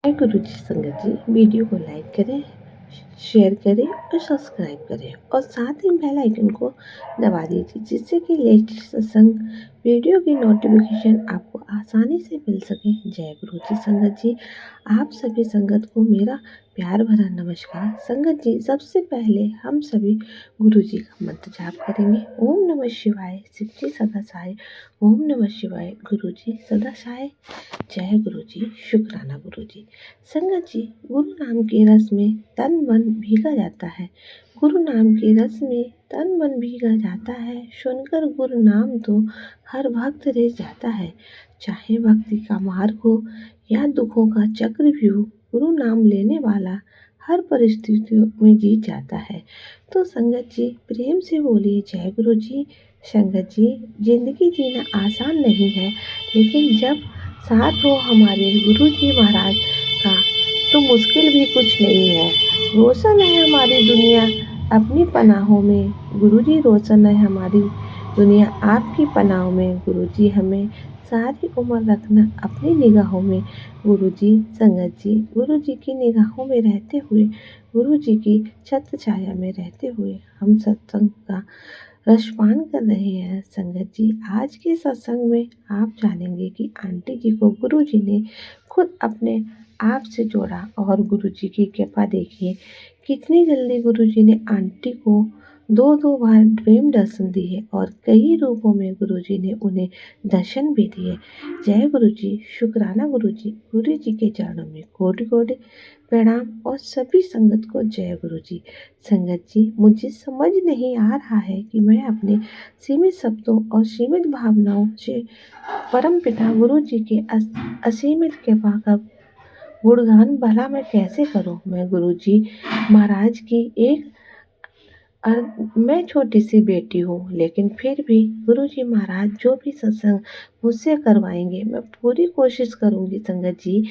जय गुरु जी संगत जी, वीडियो को लाइक करें, शेयर करें और सब्सक्राइब करें और साथ ही बेल आइकन को दबा दीजिए जिससे कि लेटेस्ट सत्संग वीडियो की नोटिफिकेशन आपको आसानी से मिल सके। जय गुरु जी संगत जी, आप सभी संगत को मेरा प्यार भरा नमस्कार। संगत जी, सबसे पहले हम सभी गुरु जी का मंत्र जाप करेंगे। ओम नमः शिवाय, शिव जी सदा सहाय। ओम नमः शिवाय, गुरु जी सदा सहाय। जय गुरु जी, शुक्राना गुरु जी। संगत जी, गुरु नाम के रस में तन मन भीगा जाता है। गुरु नाम के रस में तन मन भीगा जाता है। सुनकर गुरु नाम तो हर भक्त रह जाता है। चाहे भक्ति का मार्ग हो या दुखों का चक्रव्यूह, गुरु नाम लेने वाला हर परिस्थितियों में जीत जाता है। तो संगत जी, प्रेम से बोलिए जय गुरु जी। संगत जी, जिंदगी जीना आसान नहीं है, लेकिन जब साथ हो हमारे गुरु जी महाराज का तो मुश्किल भी कुछ नहीं है। रोशन है हमारी दुनिया अपनी पनाहों में, गुरु जी रोशन है हमारी दुनिया आपकी पनाहों में। गुरु जी हमें सारी उम्र रखना अपनी निगाहों में। गुरु जी संगत जी, गुरु जी की निगाहों में रहते हुए, गुरु जी की छत्र छाया में रहते हुए हम सत्संग का रसपान कर रहे हैं। संगत जी, आज के सत्संग में आप जानेंगे कि आंटी जी को गुरु जी ने खुद अपने आप से जोड़ा और गुरु जी की कृपा देखिए कितनी जल्दी गुरु जी ने आंटी को दो बार ड्रीम दर्शन दिए और कई रूपों में गुरु जी ने उन्हें दर्शन भी दिए। जय गुरु जी, शुक्राना गुरु जी के चरणों में कोटि कोटि प्रणाम और सभी संगत को जय गुरु जी। संगत जी, मुझे समझ नहीं आ रहा है कि मैं अपने सीमित शब्दों और सीमित भावनाओं से परम पिता गुरु जी के असीमित कृपा का गुणगान भला मैं कैसे करूं। मैं गुरु जी महाराज की मैं छोटी सी बेटी हूँ, लेकिन फिर भी गुरु जी महाराज जो भी सत्संग मुझसे करवाएंगे मैं पूरी कोशिश करूँगी। संगत जी,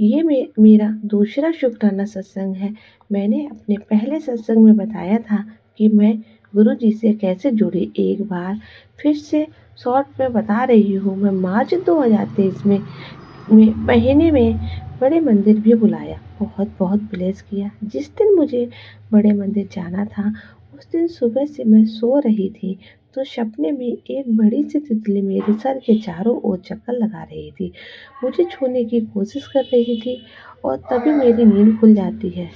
ये मेरा दूसरा शुक्राना सत्संग है। मैंने अपने पहले सत्संग में बताया था कि मैं गुरु जी से कैसे जुड़ी। एक बार फिर से शॉर्ट में बता रही हूँ। मैं मार्च 2023 में महीने में बड़े मंदिर भी बुलाया, बहुत बहुत ब्लेस किया। जिस दिन मुझे बड़े मंदिर जाना था उस दिन सुबह से मैं सो रही थी तो सपने में एक बड़ी सी तितली मेरे सर के चारों ओर चक्कर लगा रही थी, मुझे छूने की कोशिश कर रही थी और तभी मेरी नींद खुल जाती है।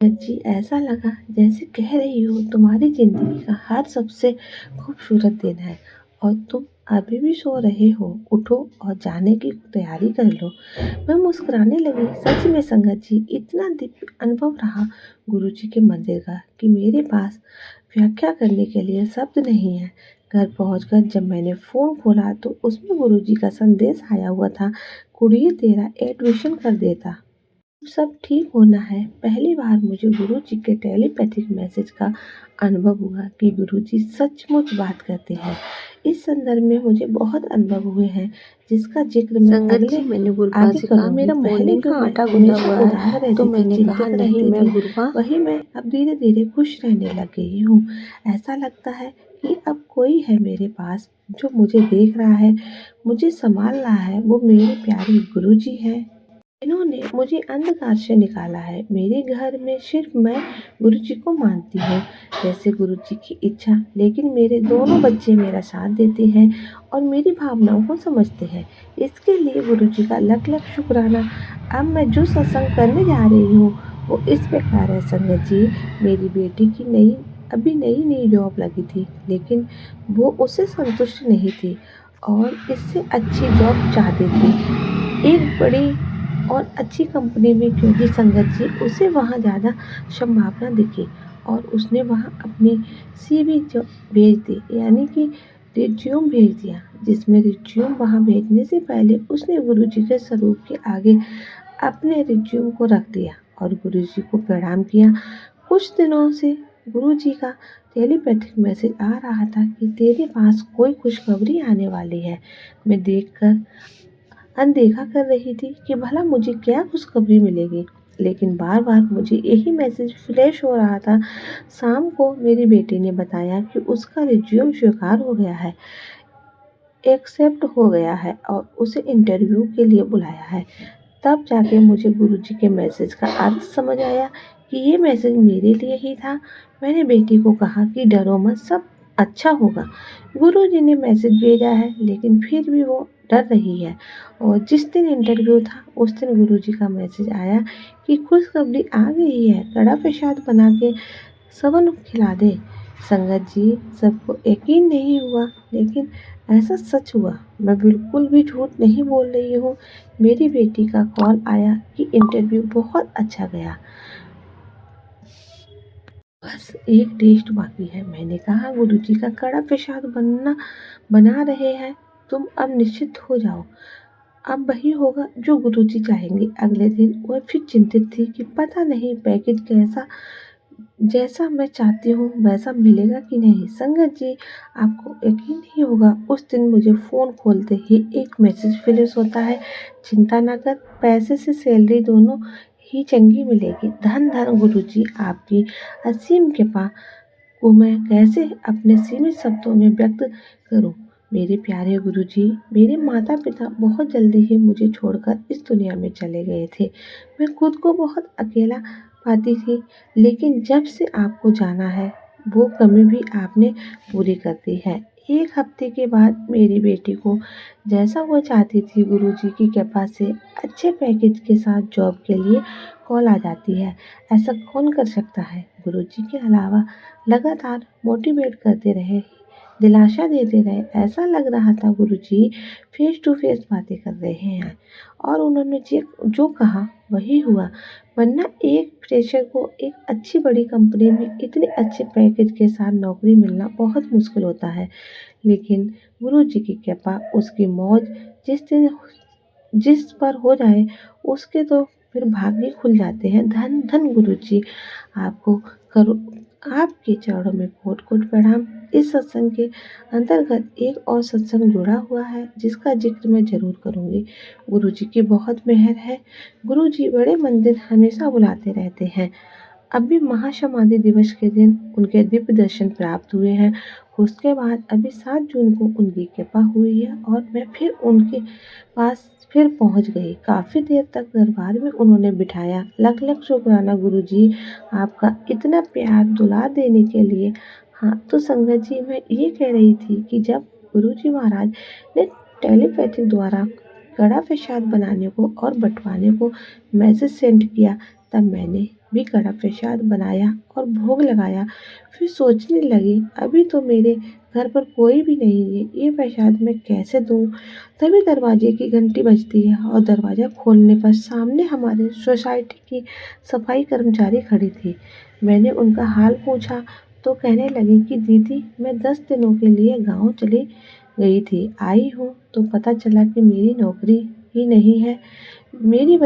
जी, ऐसा लगा जैसे कह रही हो तुम्हारी जिंदगी का हर सबसे खूबसूरत दिन है और तुम अभी भी सो रहे हो। उठो और जाने की तैयारी कर लो। मैं मुस्कुराने लगी। सच में संगत जी, इतना दिव्य अनुभव रहा गुरु जी के मंदिर का कि मेरे पास व्याख्या करने के लिए शब्द नहीं है। घर पहुंचकर जब मैंने फ़ोन खोला तो उसमें गुरु जी का संदेश आया हुआ था, कुड़िए तेरा एडमिशन कर देता, सब ठीक होना है। पहली बार मुझे गुरु जी के टेलीपैथिक मैसेज का अनुभव हुआ कि गुरु जी सचमुच बात करते हैं। इस संदर्भ में मुझे बहुत अनुभव हुए हैं जिसका जिक्र मैं संगत जी, मैंने गुरुपा आगे से कहा करूंगी। मेरा पहले मॉर्निंग जो का मैं आटा गुंदा हमेशा हुआ उदास है, रहती तो थी, मैंने चिंतित कहा नहीं रहती मैं थी, गुरुपा वही मैं अब धीरे धीरे खुश रहने लग गई हूँ। ऐसा लगता है कि अब कोई है मेरे पास जो मुझे देख रहा है, मुझे संभाल रहा है। वो मेरे प्यारे गुरु जी हैं। इन्होंने मुझे अंधकार से निकाला है। मेरे घर में सिर्फ मैं गुरु जी को मानती हूँ, जैसे गुरु जी की इच्छा। लेकिन मेरे दोनों बच्चे मेरा साथ देते हैं और मेरी भावनाओं को समझते हैं। इसके लिए गुरु जी का लख लख शुक्राना। अब मैं जो सत्संग करने जा रही हूँ वो इस प्रकार है। संगत जी, मेरी बेटी की अभी नई जॉब लगी थी, लेकिन वो उससे संतुष्ट नहीं थी और इससे अच्छी जॉब चाहती थी, एक बड़ी और अच्छी कंपनी में, क्योंकि संगत जी उसे वहाँ ज़्यादा संभावना दिखी और उसने वहाँ अपनी CV जो भेज दी, यानी कि रिज्यूम भेज दिया। जिसमें रिज्यूम वहाँ भेजने से पहले उसने गुरु जी के स्वरूप के आगे अपने रिज्यूम को रख दिया और गुरु जी को प्रणाम किया। कुछ दिनों से गुरु जी का टेलीपैथिक मैसेज आ रहा था कि तेरे पास कोई खुशखबरी आने वाली है। मैं देखकर अनदेखा कर रही थी कि भला मुझे क्या खुशखबरी मिलेगी, लेकिन बार बार मुझे यही मैसेज फ्लैश हो रहा था। शाम को मेरी बेटी ने बताया कि उसका रिज्यूम स्वीकार हो गया है, एक्सेप्ट हो गया है और उसे इंटरव्यू के लिए बुलाया है। तब जाके मुझे गुरुजी के मैसेज का अर्थ समझ आया कि ये मैसेज मेरे लिए ही था। मैंने बेटी को कहा कि डरो मत, सब अच्छा होगा। गुरुजी ने मैसेज भेजा है लेकिन फिर भी वो डर रही है। और जिस दिन इंटरव्यू था उस दिन गुरुजी का मैसेज आया कि खुशखबरी आ गई है, कड़ा प्रसाद बना के सबन खिला दे। संगत जी, सबको यकीन नहीं हुआ लेकिन ऐसा सच हुआ। मैं बिल्कुल भी झूठ नहीं बोल रही हूँ। मेरी बेटी का कॉल आया कि इंटरव्यू बहुत अच्छा गया, बस एक टेस्ट बाकी है। मैंने कहा गुरुजी का कड़ा प्रसाद बना रहे हैं, तुम अब निश्चित हो जाओ, अब वही होगा जो गुरुजी चाहेंगे। अगले दिन वह फिर चिंतित थी कि पता नहीं पैकेज कैसा जैसा मैं चाहती हूँ वैसा मिलेगा कि नहीं। संगत जी, आपको यकीन नहीं होगा, उस दिन मुझे फ़ोन खोलते ही एक मैसेज फिनिश होता है। चिंता ना कर, पैसे से सैलरी दोनों ही चंगी मिलेगी। धन धन गुरुजी आपकी असीम कृपा को मैं कैसे अपने सीमित शब्दों में व्यक्त करूं। मेरे प्यारे गुरुजी, मेरे माता पिता बहुत जल्दी ही मुझे छोड़कर इस दुनिया में चले गए थे। मैं खुद को बहुत अकेला पाती थी, लेकिन जब से आपको जाना है वो कमी भी आपने पूरी कर दी है। एक हफ्ते के बाद मेरी बेटी को जैसा वो चाहती थी गुरुजी की कृपा से अच्छे पैकेज के साथ जॉब के लिए कॉल आ जाती है। ऐसा कौन कर सकता है? गुरुजी के अलावा लगातार मोटिवेट करते रहे, दिलासा देते रहे। ऐसा लग रहा था गुरुजी फेस टू फेस बातें कर रहे हैं और उन्होंने जो कहा वही हुआ। वरना एक फ्रेशर को एक अच्छी बड़ी कंपनी में इतने अच्छे पैकेज के साथ नौकरी मिलना बहुत मुश्किल होता है। लेकिन गुरुजी की कृपा, उसकी मौज जिस पर हो जाए उसके तो फिर भाग्य खुल जाते हैं। धन धन गुरुजी, आपको करो आपके चरणों में कोट कोट प्रणाम। इस सत्संग के अंतर्गत एक और सत्संग जुड़ा हुआ है जिसका जिक्र मैं जरूर करूंगी। गुरुजी की बहुत मेहर है। गुरुजी बड़े मंदिर हमेशा बुलाते रहते हैं। अभी महासमाधि दिवस के दिन उनके दिव्य दर्शन प्राप्त हुए हैं। उसके बाद अभी 7 जून को उनकी कृपा हुई है और मैं फिर उनके पास फिर पहुंच गई। काफ़ी देर तक दरबार में उन्होंने बिठाया। लख लख शुक्राना गुरुजी, आपका इतना प्यार दुलार देने के लिए। हाँ तो संगत जी, मैं ये कह रही थी कि जब गुरुजी महाराज ने टेलीपैथी द्वारा कड़ा प्रसाद बनाने को और बंटवाने को मैसेज सेंड किया, तब मैंने भी कड़ा प्रसाद बनाया और भोग लगाया। फिर सोचने लगी, अभी तो मेरे घर पर कोई भी नहीं है, ये प्रसाद मैं कैसे दूँ। तभी दरवाजे की घंटी बजती है और दरवाज़ा खोलने पर सामने हमारे सोसाइटी की सफाई कर्मचारी खड़ी थी। मैंने उनका हाल पूछा तो कहने लगी कि दीदी, मैं 10 दिनों के लिए गांव चली गई थी, आई हूँ तो पता चला कि मेरी नौकरी ही नहीं है, मेरी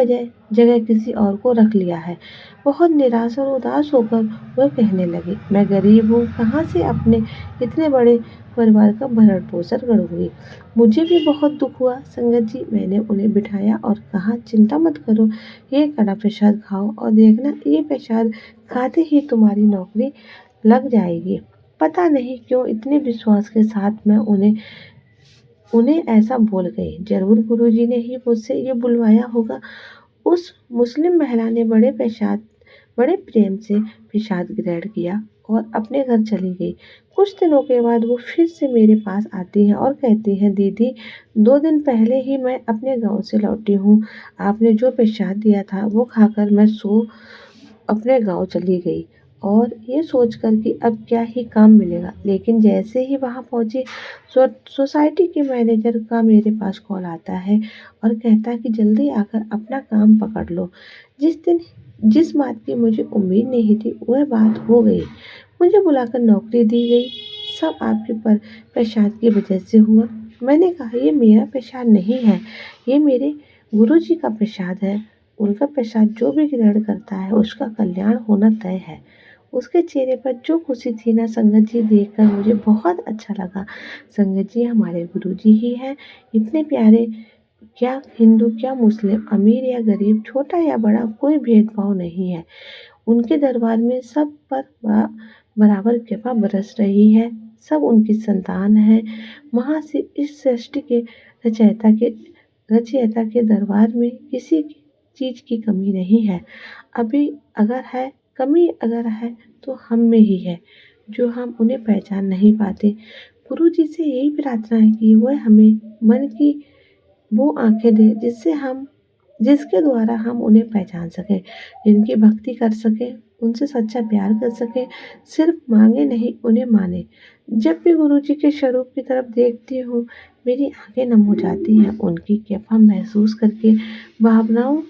जगह किसी और को रख लिया है। बहुत निराश और उदास होकर वह कहने लगी, मैं गरीब हूँ, कहाँ से अपने इतने बड़े परिवार का भरण पोषण करूँगी। मुझे भी बहुत दुख हुआ। संगत जी, मैंने उन्हें बिठाया और कहा, चिंता मत करो, ये कड़ा प्रसाद खाओ और देखना, ये प्रसाद खाते ही तुम्हारी नौकरी लग जाएगी। पता नहीं क्यों इतने विश्वास के साथ मैं उन्हें ऐसा बोल गई। जरूर गुरुजी ने ही मुझसे ये बुलवाया होगा। उस मुस्लिम महिला ने बड़े प्रेम से प्रसाद ग्रहण किया और अपने घर चली गई। कुछ दिनों के बाद वो फिर से मेरे पास आती हैं और कहती हैं, दीदी, 2 दिन पहले ही मैं अपने गांव से लौटी हूँ। आपने जो प्रसाद दिया था वो खाकर मैं अपने गांव चली गई और ये सोचकर कि अब क्या ही काम मिलेगा। लेकिन जैसे ही वहां पहुंची, सोसाइटी के मैनेजर का मेरे पास कॉल आता है और कहता है कि जल्दी आकर अपना काम पकड़ लो। जिस बात की मुझे उम्मीद नहीं थी वह बात हो गई। मुझे बुलाकर नौकरी दी गई। सब आपके प्रसाद की वजह से हुआ। मैंने कहा, ये मेरा प्रसाद नहीं है, ये मेरे गुरुजी का प्रसाद है। उनका प्रसाद जो भी ग्रहण करता है उसका कल्याण होना तय है। उसके चेहरे पर जो खुशी थी ना संगत जी, देखकर मुझे बहुत अच्छा लगा। संगत जी हमारे गुरुजी ही हैं, इतने प्यारे। क्या हिंदू, क्या मुस्लिम, अमीर या गरीब, छोटा या बड़ा, कोई भेदभाव नहीं है। उनके दरबार में सब पर बराबर कृपा बरस रही है। सब उनकी संतान है। वहाँ से इस सृष्टि के रचयिता के दरबार में किसी की चीज़ की कमी नहीं है। अभी अगर है कमी अगर है तो हम में ही है, जो हम उन्हें पहचान नहीं पाते। गुरु जी से यही प्रार्थना है कि वह हमें मन की वो आँखें दें जिसके द्वारा हम उन्हें पहचान सकें, जिनकी भक्ति कर सकें, उनसे सच्चा प्यार कर सकें, सिर्फ माँगे नहीं उन्हें मानें। जब भी गुरु जी के स्वरूप की तरफ देखती हूँ, मेरी आँखें नम हो जाती हैं, उनकी कृपा महसूस करके भावनाओं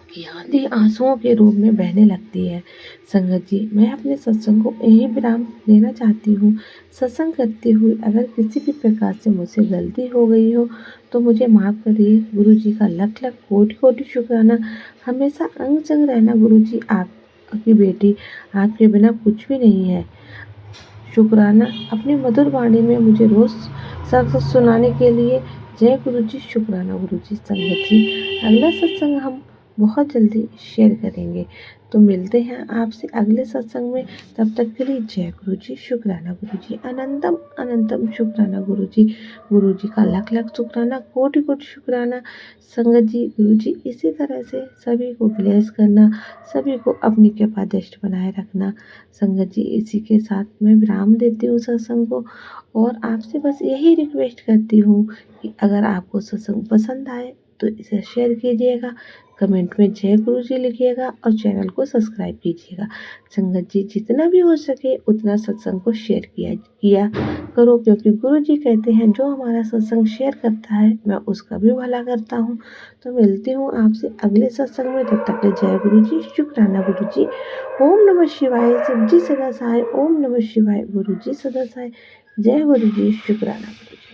की आंधी आंसुओं के रूप में बहने लगती है। संगत जी, मैं अपने सत्संग को यही विराम देना चाहती हूँ। सत्संग करते हुए अगर किसी भी प्रकार से मुझसे गलती हो गई हो तो मुझे माफ़ करिए। गुरु जी का लख लख कोटि कोटि शुक्राना। हमेशा अंग संग रहना गुरु जी। आपकी बेटी आपके बिना कुछ भी नहीं है। शुक्राना अपनी मधुर वाणी में मुझे रोज़ सच सुनाने के लिए। जय गुरु जी। शुक्राना गुरु जी। संगत जी, अगला सत्संग हम बहुत जल्दी शेयर करेंगे, तो मिलते हैं आपसे अगले सत्संग में। तब तक के लिए जय गुरु जी। शुक्राना गुरु जी। अनंतम अनंतम शुक्राना गुरु जी। गुरु जी का लख लख शुक्राना, कोटि कोटि शुक्राना। संगत जी, गुरु जी इसी तरह से सभी को ब्लेस करना, सभी को अपनी कृपा दृष्टि बनाए रखना। संगत जी, इसी के साथ मैं विराम देती हूँ सत्संग को, और आपसे बस यही रिक्वेस्ट करती हूँ कि अगर आपको सत्संग पसंद आए तो इसे शेयर कीजिएगा, कमेंट में जय गुरु जी लिखिएगा और चैनल को सब्सक्राइब कीजिएगा। संगत जी, जितना भी हो सके उतना सत्संग को शेयर किया करो, क्योंकि गुरु जी कहते हैं जो हमारा सत्संग शेयर करता है मैं उसका भी भला करता हूँ। तो मिलती हूँ आपसे अगले सत्संग में। तब तक के जय गुरु जी। शुक्राना गुरु जी। ओम नमः शिवाय। शिव जी सदा सहाय। ओम नमः शिवाय। गुरु जी सदा सहाय। जय गुरु जी। शुक्राना गुरु जी।